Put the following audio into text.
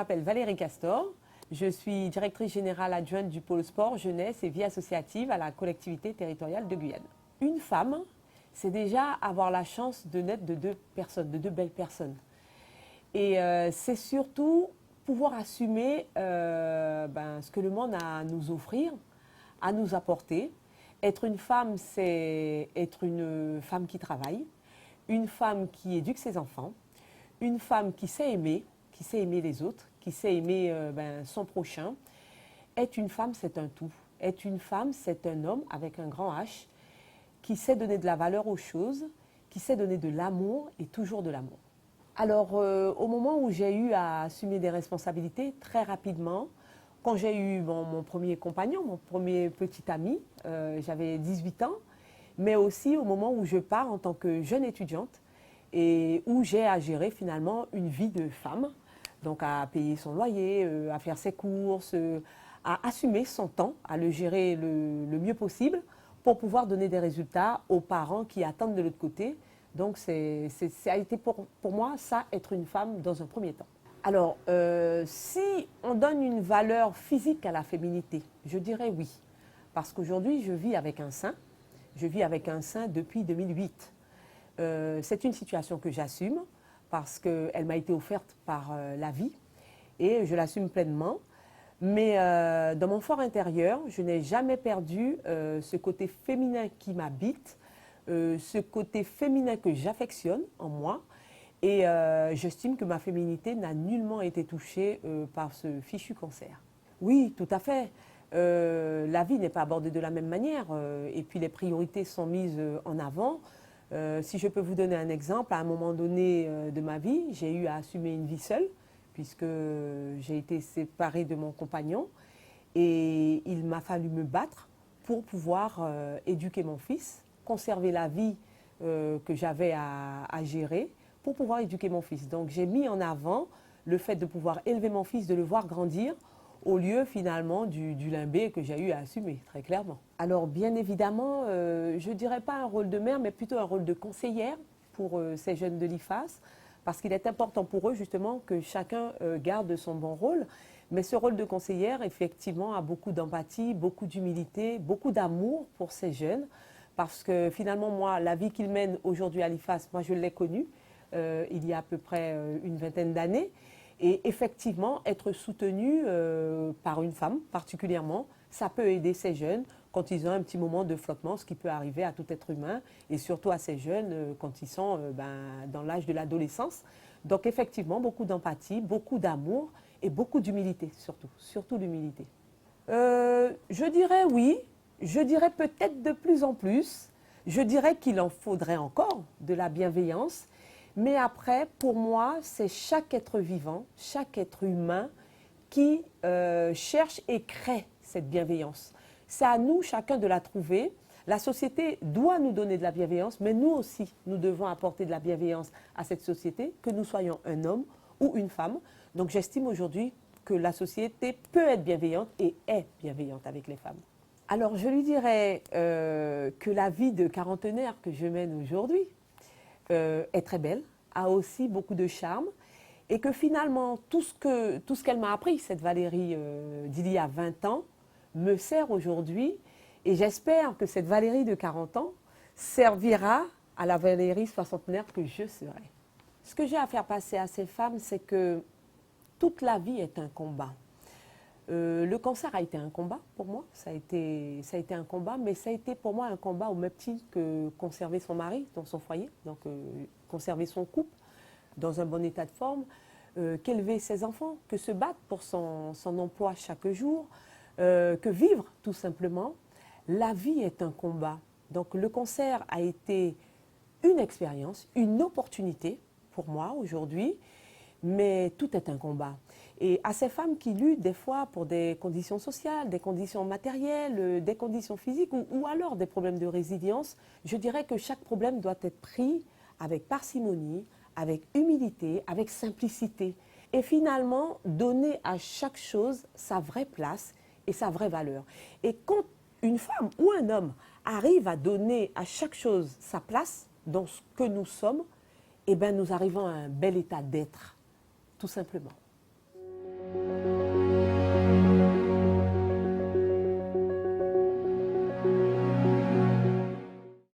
m'appelle Valérie Castor. Je suis directrice générale adjointe du pôle sport, jeunesse et vie associative à la collectivité territoriale de Guyane. Une femme, c'est déjà avoir la chance de naître de deux personnes, de deux belles personnes. Et c'est surtout pouvoir assumer ce que le monde a à nous offrir, à nous apporter. Être une femme, c'est être une femme qui travaille, une femme qui éduque ses enfants, une femme qui sait aimer les autres, qui sait aimer son prochain. Être une femme, c'est un tout. Être une femme, c'est un homme avec un grand H qui sait donner de la valeur aux choses, qui sait donner de l'amour et toujours de l'amour. Alors, au moment où j'ai eu à assumer des responsabilités, très rapidement, quand j'ai eu mon premier compagnon, mon premier petit ami, j'avais 18 ans, mais aussi au moment où je pars en tant que jeune étudiante et où j'ai à gérer finalement une vie de femme, donc à payer son loyer, à faire ses courses, à assumer son temps, à le gérer le mieux possible pour pouvoir donner des résultats aux parents qui attendent de l'autre côté. Donc ça a été pour moi ça, être une femme dans un premier temps. Alors, si on donne une valeur physique à la féminité, je dirais oui. Parce qu'aujourd'hui, je vis avec un sein. Je vis avec un sein depuis 2008. C'est une situation que j'assume parce qu'elle m'a été offerte par la vie et je l'assume pleinement. Mais dans mon fort intérieur, je n'ai jamais perdu ce côté féminin qui m'habite, ce côté féminin que j'affectionne en moi. Et j'estime que ma féminité n'a nullement été touchée par ce fichu cancer. Oui, tout à fait. La vie n'est pas abordée de la même manière et puis les priorités sont mises en avant. Si je peux vous donner un exemple, à un moment donné de ma vie, j'ai eu à assumer une vie seule puisque j'ai été séparée de mon compagnon et il m'a fallu me battre pour pouvoir éduquer mon fils, conserver la vie que j'avais à gérer pour pouvoir éduquer mon fils. Donc j'ai mis en avant le fait de pouvoir élever mon fils, de le voir grandir, au lieu finalement du limbé que j'ai eu à assumer, très clairement. Alors bien évidemment, je ne dirais pas un rôle de mère, mais plutôt un rôle de conseillère pour ces jeunes de l'IFAS, parce qu'il est important pour eux justement que chacun garde son bon rôle. Mais ce rôle de conseillère, effectivement, a beaucoup d'empathie, beaucoup d'humilité, beaucoup d'amour pour ces jeunes, parce que finalement, moi, la vie qu'ils mènent aujourd'hui à l'IFAS, moi je l'ai connue il y a à peu près une vingtaine d'années. Et effectivement, être soutenu par une femme particulièrement, ça peut aider ces jeunes quand ils ont un petit moment de flottement, ce qui peut arriver à tout être humain, et surtout à ces jeunes quand ils sont dans l'âge de l'adolescence. Donc effectivement, beaucoup d'empathie, beaucoup d'amour et beaucoup d'humilité surtout l'humilité. Je dirais oui, je dirais peut-être de plus en plus, je dirais qu'il en faudrait encore de la bienveillance. Mais après, pour moi, c'est chaque être vivant, chaque être humain qui cherche et crée cette bienveillance. C'est à nous, chacun, de la trouver. La société doit nous donner de la bienveillance, mais nous aussi, nous devons apporter de la bienveillance à cette société, que nous soyons un homme ou une femme. Donc j'estime aujourd'hui que la société peut être bienveillante et est bienveillante avec les femmes. Alors je lui dirais que la vie de quarantenaire que je mène aujourd'hui, est très belle, a aussi beaucoup de charme et que finalement tout ce qu'elle m'a appris, cette Valérie d'il y a 20 ans, me sert aujourd'hui et j'espère que cette Valérie de 40 ans servira à la Valérie soixantenaire que je serai. Ce que j'ai à faire passer à ces femmes, c'est que toute la vie est un combat. Le cancer a été un combat pour moi, ça a été un combat, mais ça a été pour moi un combat au même titre que conserver son mari dans son foyer, donc conserver son couple dans un bon état de forme, qu'élever ses enfants, que se battre pour son emploi chaque jour, que vivre tout simplement. La vie est un combat. Donc le cancer a été une expérience, une opportunité pour moi aujourd'hui, mais tout est un combat. Et à ces femmes qui luttent des fois pour des conditions sociales, des conditions matérielles, des conditions physiques ou alors des problèmes de résilience, je dirais que chaque problème doit être pris avec parcimonie, avec humilité, avec simplicité. Et finalement, donner à chaque chose sa vraie place et sa vraie valeur. Et quand une femme ou un homme arrive à donner à chaque chose sa place dans ce que nous sommes, eh bien nous arrivons à un bel état d'être, tout simplement.